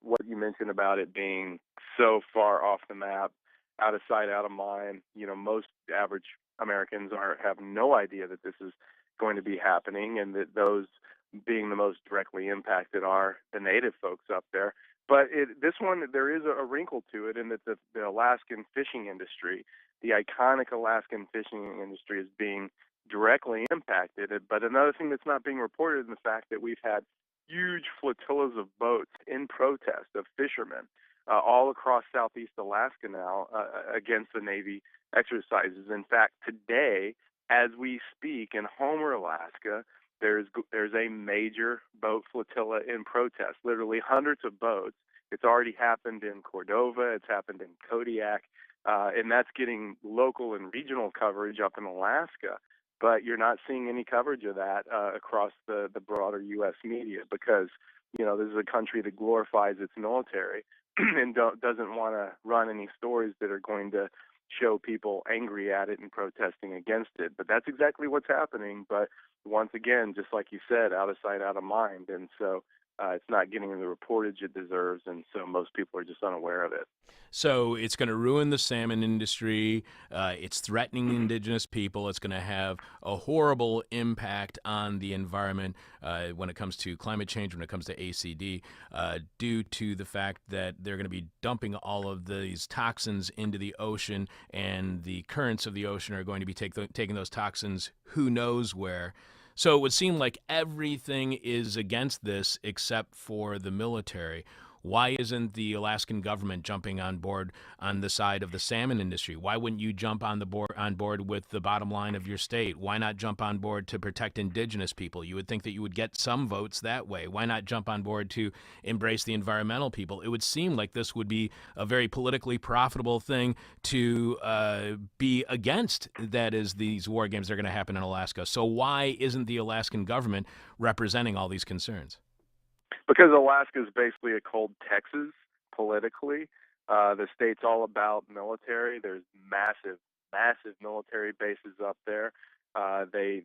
What you mentioned about it being so far off the map, out of sight, out of mind, most average Americans have no idea that this is going to be happening, and that those being the most directly impacted are the native folks up there. But this one, there is a wrinkle to it in that the Alaskan fishing industry, the iconic Alaskan fishing industry, is being directly impacted. But another thing that's not being reported is the fact that we've had huge flotillas of boats in protest of fishermen all across southeast Alaska now against the Navy exercises. In fact, today, as we speak, in Homer, Alaska, there's a major boat flotilla in protest, literally hundreds of boats. It's already happened in Cordova. It's happened in Kodiak. And that's getting local and regional coverage up in Alaska. But you're not seeing any coverage of that across the broader U.S. media because, this is a country that glorifies its military and doesn't want to run any stories that are going to show people angry at it and protesting against it. But that's exactly what's happening. But once again, just like you said, out of sight, out of mind. And so it's not getting the reportage it deserves, and so most people are just unaware of it. So it's going to ruin the salmon industry. It's threatening indigenous people. It's going to have a horrible impact on the environment when it comes to climate change, when it comes to ACD, due to the fact that they're going to be dumping all of these toxins into the ocean, and the currents of the ocean are going to be taking those toxins who knows where. So it would seem like everything is against this except for the military. Why isn't the Alaskan government jumping on board on the side of the salmon industry? Why wouldn't you jump on board with the bottom line of your state? Why not jump on board to protect indigenous people? You would think that you would get some votes that way. Why not jump on board to embrace the environmental people? It would seem like this would be a very politically profitable thing to be against. That is, these war games that are going to happen in Alaska. So why isn't the Alaskan government representing all these concerns? Because Alaska is basically a cold Texas politically. The state's all about military. There's massive military bases up there. They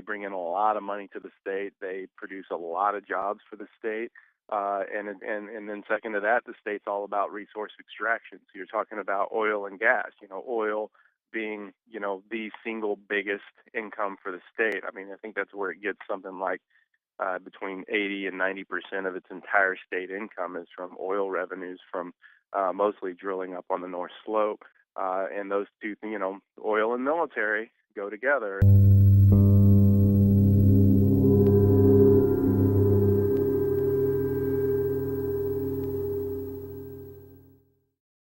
bring in a lot of money to the state. They produce a lot of jobs for the state. And then second to that, the state's all about resource extraction. So you're talking about oil and gas. Oil being the single biggest income for the state. I mean, I think that's where it gets something like between 80 and 90% of its entire state income is from oil revenues from mostly drilling up on the North Slope. And those two, oil and military go together.